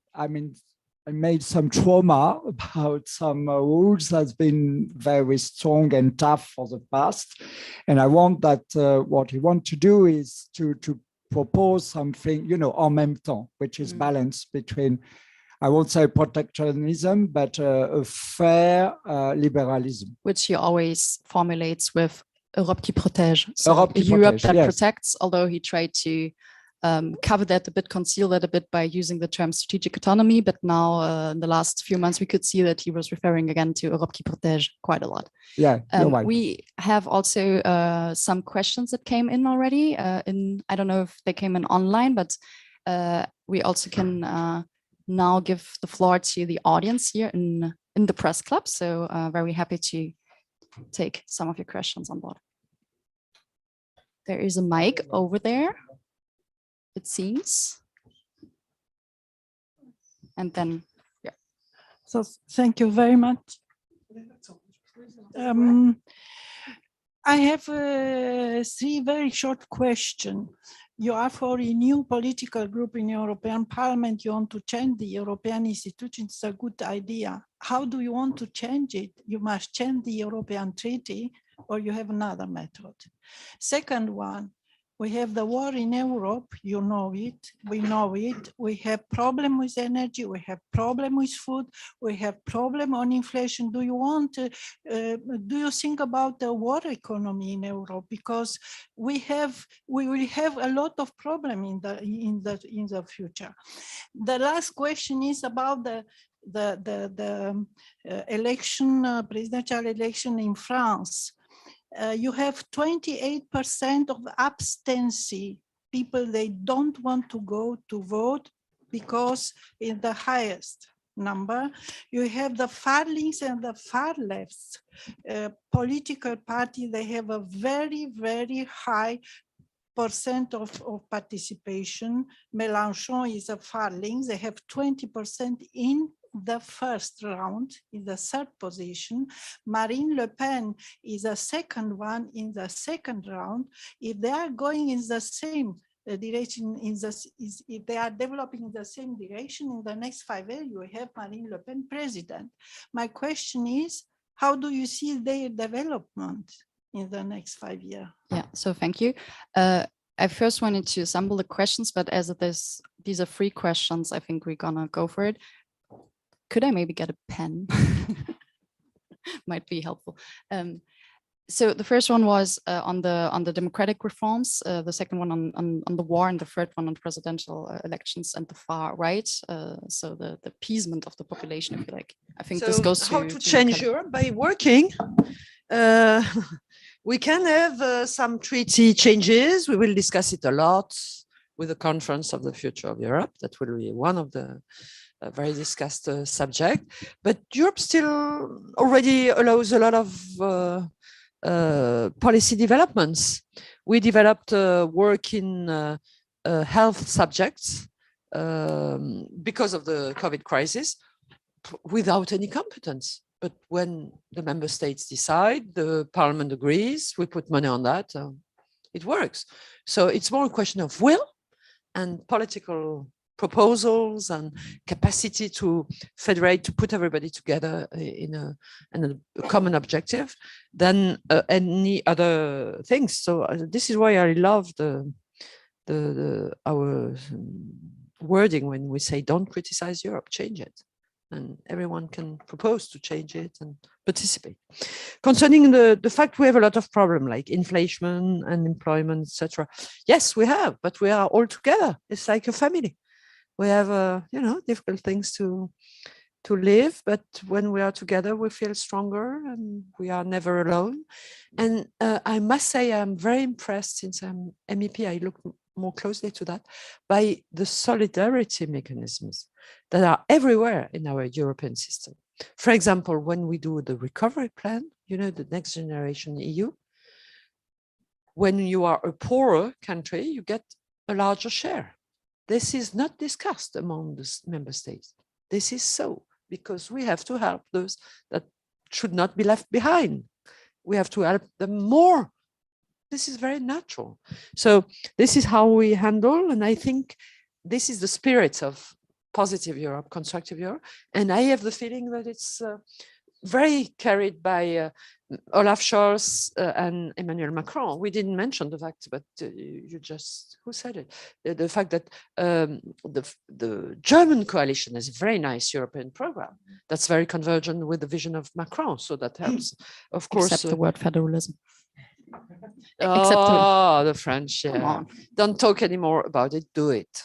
I made some trauma about some rules that's been very strong and tough for the past. And I want that what we want to do is to propose something, you know, en même temps, which is balance between, I won't say protectionism, but a fair liberalism. Which he always formulates with Europe qui protège. So Europe qui Europe protège, that yes. protects, although he tried to cover that a bit, conceal that a bit by using the term strategic autonomy. But now in the last few months, we could see that he was referring again to Europe qui protège quite a lot. Yeah, you're right. We have also some questions that came in already. I don't know if they came in online, but we also can now give the floor to the audience here in the press club. So very happy to take some of your questions on board. There is a mic over there, it seems. And then, yeah. So thank you very much. I have 3 very short questions. You are for a new political group in European Parliament. You want to change the European institutions. It's a good idea. How do you want to change it? You must change the European Treaty, or you have another method. Second one, we have the war in Europe. You know it. We know it. We have problem with energy. We have problem with food. We have problem on inflation. Do you want to, do you think about the war economy in Europe? Because we will have a lot of problem in the future. The last question is about the election, presidential election in France. You have 28% of abstention. People, they don't want to go to vote because in the highest number, you have the far links and the far lefts. Political party, they have a very, very high percent of participation. Mélenchon is a far link. They have 20% in the first round, in the third position. Marine Le Pen is a second one in the second round. If they are going in the same direction, if they are developing in the same direction, in the next 5 years, you have Marine Le Pen president. My question is, how do you see their development in the next 5 years? Yeah, so thank you. I first wanted to assemble the questions, but as it is, these are 3 questions, I think we're gonna go for it. Could I maybe get a pen? Might be helpful. So the first one was on the democratic reforms, the second one on the war, and the third one on presidential elections and the far right. So the appeasement of the population, if you like. I think this goes to how to change Europe by working. We can have some treaty changes. We will discuss it a lot with the conference of the future of Europe. That will be one of the very discussed subject. But Europe still already allows a lot of policy developments. We developed work in health subjects because of the COVID crisis without any competence. But when the member states decide, the parliament agrees, we put money on that, it works. So it's more a question of will and political proposals and capacity to federate, to put everybody together in a common objective than any other things. So this is why I love our wording when we say don't criticize Europe, change it. And everyone can propose to change it and participate. Concerning the fact we have a lot of problems like inflation, unemployment, etc. Yes, we have, but we are all together. It's like a family. We have, difficult things to live, but when we are together, we feel stronger and we are never alone. And I must say, I'm very impressed since I'm MEP, I look more closely to that, by the solidarity mechanisms that are everywhere in our European system. For example, when we do the recovery plan, the next generation EU, when you are a poorer country, you get a larger share. This is not discussed among the member states. This is so, because we have to help those that should not be left behind. We have to help them more. This is very natural. So this is how we handle, and I think this is the spirit of positive Europe, constructive Europe. And I have the feeling that it's very carried by Olaf Scholz and Emmanuel Macron. We didn't mention the fact, but you just, who said it? The fact that the German coalition has a very nice European program that's very convergent with the vision of Macron. So that helps, of course. Except the word federalism. Oh, the French, yeah. Don't talk anymore about it, do it.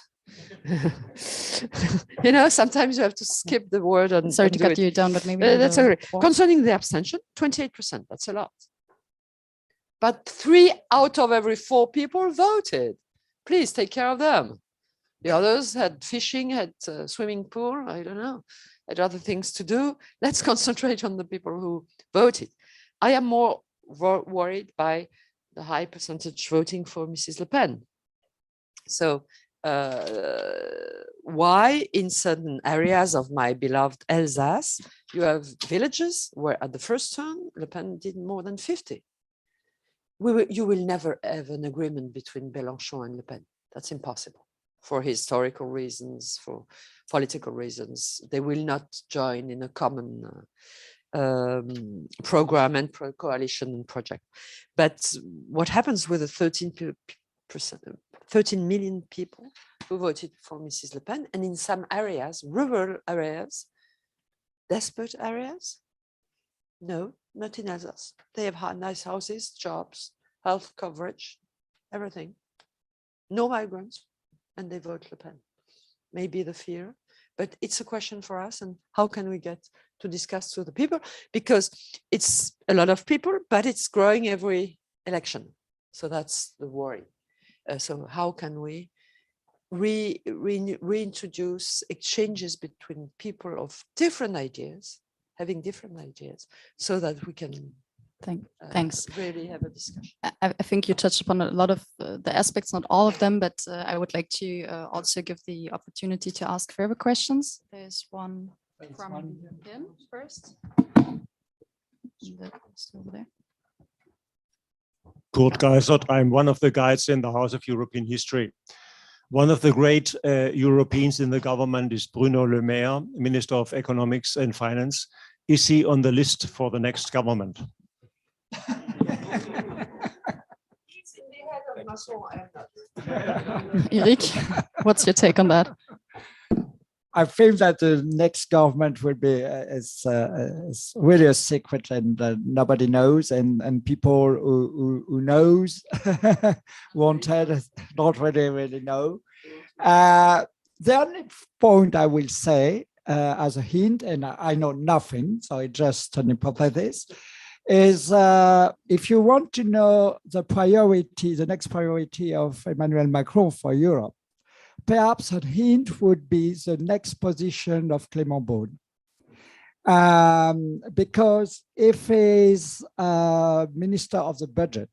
You know, sometimes you have to skip the word. And sorry to cut you down, but maybe that's okay. Concerning the abstention, 28%, that's a lot. But 3 out of every 4 people voted. Please take care of them. The others had fishing, had swimming pool, I don't know, had other things to do. Let's concentrate on the people who voted. I am more worried by the high percentage voting for Mrs. Le Pen. So why in certain areas of my beloved Alsace, you have villages where at the first turn, Le Pen did more than 50. You will never have an agreement between Mélenchon and Le Pen. That's impossible for historical reasons, for political reasons. They will not join in a common program and coalition project. But what happens with the 13 million people who voted for Mrs. Le Pen, and in some areas, rural areas, desperate areas? No, not in Alsace. They have nice houses, jobs, health coverage, everything. No migrants, and they vote Le Pen. Maybe the fear, but it's a question for us, and how can we get to discuss to the people? Because it's a lot of people, but it's growing every election. So that's the worry. So how can we reintroduce exchanges between people of different ideas, having different ideas, so that we can thanks. Really have a discussion. I think you touched upon a lot of the aspects, not all of them, but I would like to also give the opportunity to ask further questions. There's one from him first. Over there. Kurt Geisert, I'm one of the guides in the House of European History. One of the great Europeans in the government is Bruno Le Maire, Minister of Economics and Finance. Is he on the list for the next government? Éric, what's your take on that? I feel that the next government will be is really a secret, and nobody knows, and people who knows wanted not really know. The only point I will say as a hint, and I know nothing, so it's just an hypothesis, is if you want to know the priority, the next priority of Emmanuel Macron for Europe, perhaps a hint would be the next position of Clément Beaune. Because if he's Minister of the Budget,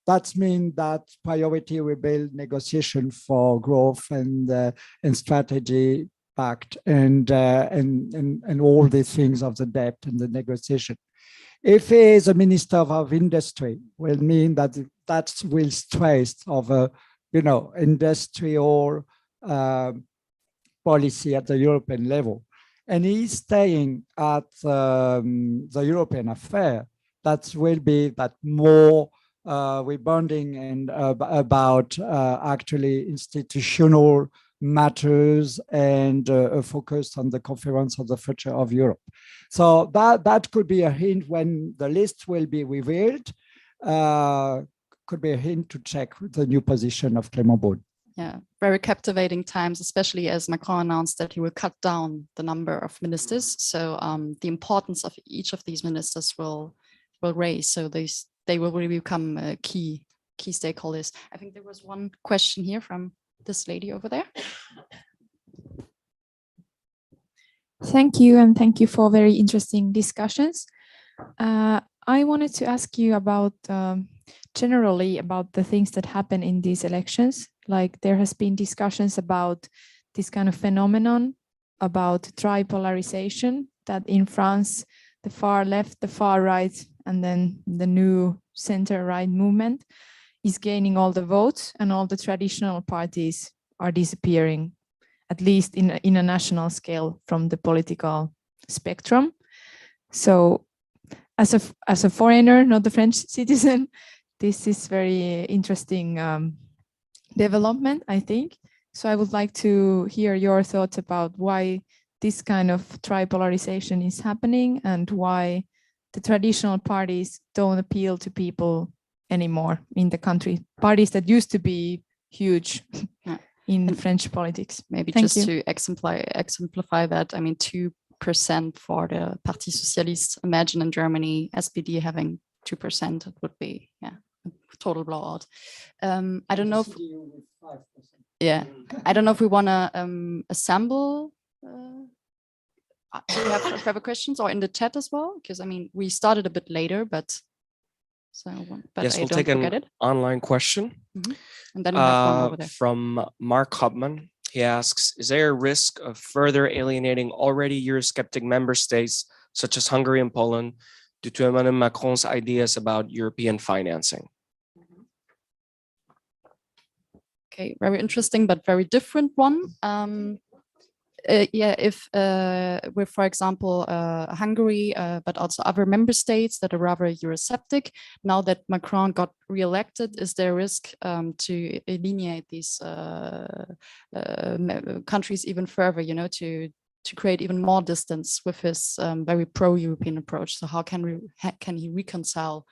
that means that priority will be negotiation for growth and strategy pact and all these things of the debt and the negotiation. If he is a Minister of Industry, will mean that that will stress over industrial policy at the European level. And he's staying at the European Affairs. That will be that more rebonding and about actually institutional matters and a focus on the conference on the future of Europe. So that could be a hint when the list will be revealed. Could be a hint to check the new position of Clément Beaune. Yeah, very captivating times, especially as Macron announced that he will cut down the number of ministers. So the importance of each of these ministers will raise. So they will really become key stakeholders. I think there was one question here from this lady over there. Thank you, and thank you for very interesting discussions. I wanted to ask you about generally about the things that happen in these elections. Like there has been discussions about this kind of phenomenon about tripolarization, that in France, the far left, the far right, and then the new center-right movement is gaining all the votes, and all the traditional parties are disappearing. at least in a national scale from the political spectrum. So as a foreigner, not a French citizen, this is very interesting development, I think. So I would like to hear your thoughts about why this kind of tripolarization is happening and why the traditional parties don't appeal to people anymore in the country. Parties that used to be huge in French politics. Maybe Thank just you. to exemplify that, I mean, 2% for the Parti Socialiste. Imagine in Germany, SPD having 2%, it would be, a total blowout. I don't know if, I don't know if we want to assemble. Do you have further questions or in the chat as well? Because I mean, we started a bit later, but yes, we'll take an online question. And then we have one over there. From Mark Hubman. He asks, is there a risk of further alienating already Eurosceptic member states, such as Hungary and Poland, due to Emmanuel Macron's ideas about European financing? Okay, very interesting, but very different one. If with, for example, Hungary, but also other member states that are rather Eurosceptic, now that Macron got re-elected, is there a risk to alienate these countries even further, you know, to create even more distance with his very pro-European approach? So how can he reconcile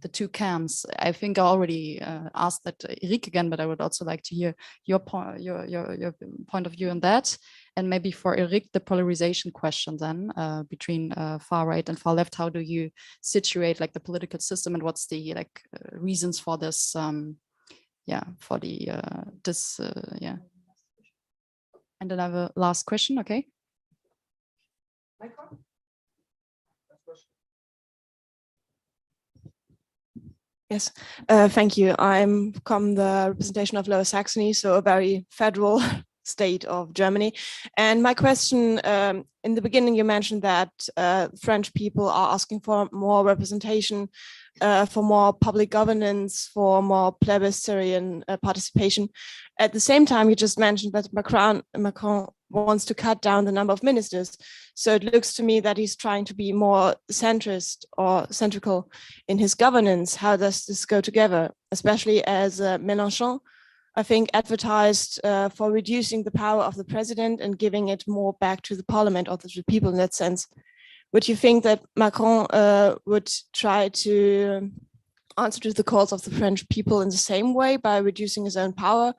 the two camps? I think I already asked that to Éric again, but I would also like to hear your point of view on that. And maybe for Éric, the polarization question then between far right and far left. How do you situate like the political system, and what's the reasons for this? For the And then I have a last question. Okay. Yes, thank you. I'm from the representation of Lower Saxony, so a very federal state of Germany. And my question, in the beginning, you mentioned that French people are asking for more representation, for more public governance, for more plebiscitarian participation. At the same time, you just mentioned that Macron wants to cut down the number of ministers. So it looks to me that he's trying to be more centrist or centrical in his governance. How does this go together? Especially as Mélenchon, I think, advertised for reducing the power of the president and giving it more back to the parliament or to the people in that sense. Would you think that Macron would try to answer to the calls of the French people in the same way by reducing his own power?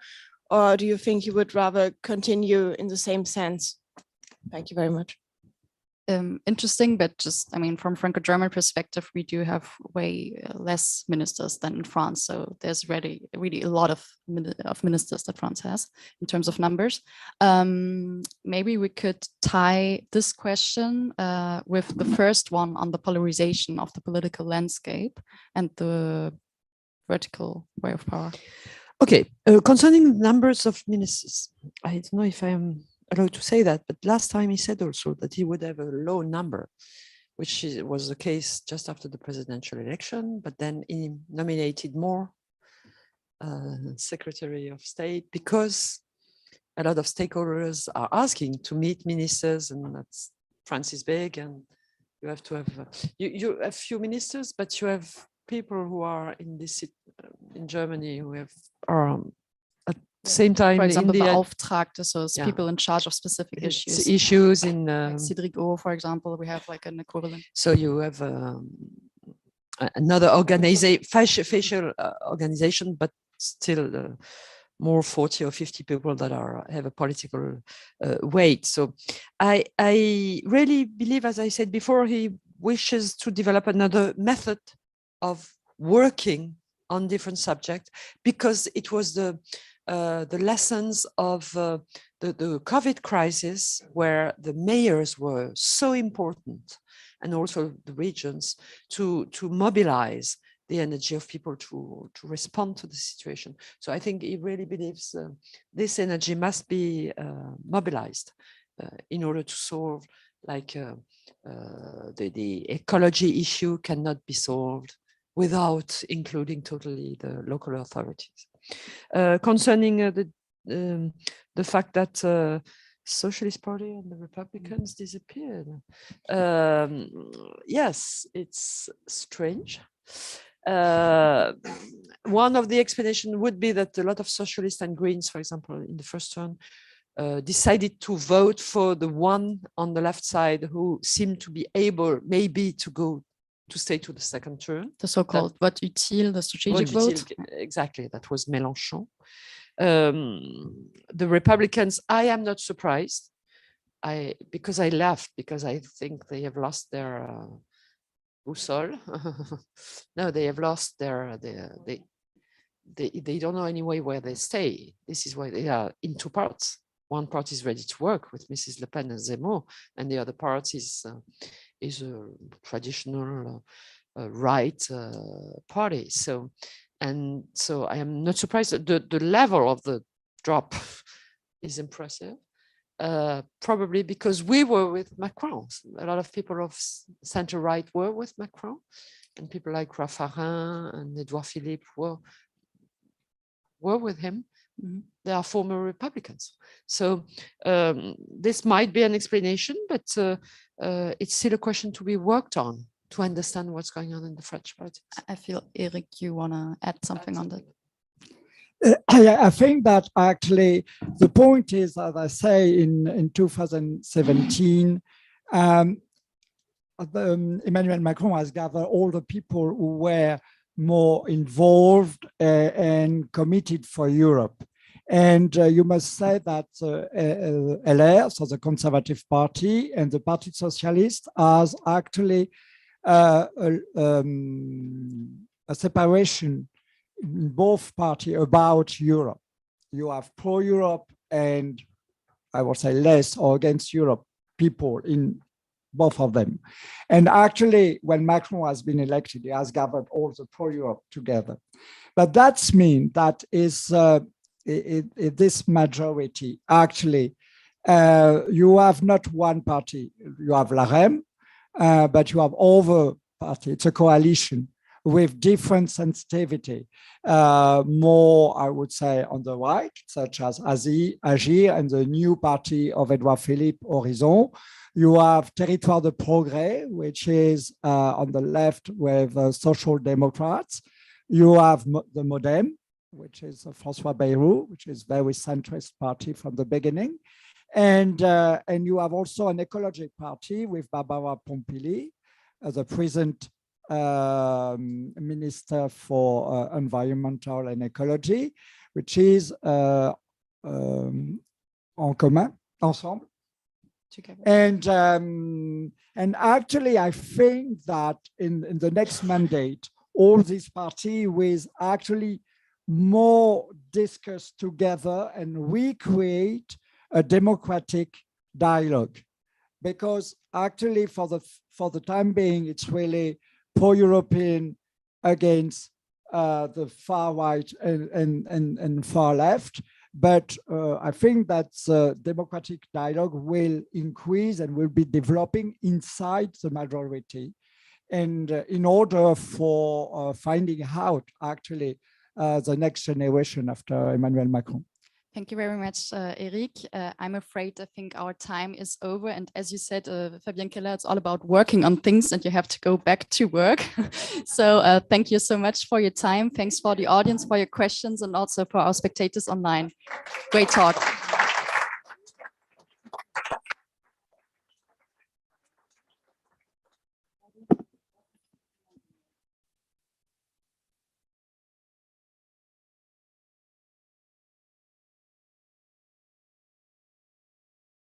Or do you think he would rather continue in the same sense? Thank you very much. Interesting, but just, I mean, from Franco-German perspective, we do have way less ministers than in France. So there's really a lot of ministers that France has in terms of numbers. Maybe we could tie this question with the first one on the polarization of the political landscape and the vertical way of power. Okay, concerning the numbers of ministers, I don't know if I am allowed to say that, but last time he said also that he would have a low number, which was the case just after the presidential election, but then he nominated more Secretary of State because a lot of stakeholders are asking to meet ministers, and that's, France is big, and you have to have, you have few ministers, but you have people who are in this, in Germany, who have, same time, for example, India, Beauftragte, so it's people in charge of specific issues. Issues in like Cédric O, for example, we have like an equivalent. So you have another facial organization, but still more 40 or 50 people that have a political weight. So I really believe, as I said before, he wishes to develop another method of working on different subjects, because it was the lessons of the COVID crisis, where the mayors were so important, and also the regions, to mobilize the energy of people to respond to the situation. So I think he really believes this energy must be mobilized in order to solve, like the ecology issue cannot be solved without including totally the local authorities. Concerning the fact that Socialist Party and the Republicans disappeared. Yes, it's strange. One of the explanations would be that a lot of socialists and Greens, for example, in the first turn, decided to vote for the one on the left side who seemed to be able maybe to stay to the second turn. The so-called vote utile, the strategic vote. Exactly, that was Mélenchon. The Republicans, I am not surprised. Because I left, because I think they have lost their boussole. No, they have lost their, they don't know anyway where they stay. This is why they are in two parts. One part is ready to work with Mrs. Le Pen and Zemmour, and the other part is a traditional right party. So I am not surprised that the level of the drop is impressive. Probably because we were with Macron. A lot of people of center-right were with Macron, and people like Raffarin and Edouard Philippe were with him. Mm-hmm. They are former Republicans. So this might be an explanation, but it's still a question to be worked on to understand what's going on in the French politics. I feel, Éric, you want to add something on that? I think that actually the point is, as I say, in 2017, Emmanuel Macron has gathered all the people who were more involved and committed for Europe. And you must say that LR, so the Conservative Party, and the Parti Socialiste has actually a separation in both parties about Europe. You have pro-Europe and I would say less or against Europe people in both of them. And actually, when Macron has been elected, he has gathered all the pro-Europe together. But that means that is this majority, actually, you have not one party, you have LaREM, but you have other parties, it's a coalition with different sensitivity, more, I would say, on the right, such as Agir and the new party of Edouard Philippe, Horizon. You have Territoire de Progrès, which is on the left with Social Democrats. You have the Modem, which is François Bayrou, which is very centrist party from the beginning. And you have also an ecologic party with Barbara Pompili, the present Minister for Environmental and Ecology, which is En Commun, Ensemble. Together. And actually, I think that in the next mandate, all these parties will actually more discuss together and recreate a democratic dialogue. Because actually, for the time being, it's really pro-European against the far right and far left. But I think that democratic dialogue will increase and will be developing inside the majority. And in order for finding out actually the next generation after Emmanuel Macron. Thank you very much, Éric. I'm afraid I think our time is over. And as you said, Fabienne Keller, it's all about working on things and you have to go back to work. So thank you so much for your time. Thanks for the audience, for your questions, and also for our spectators online. Great talk.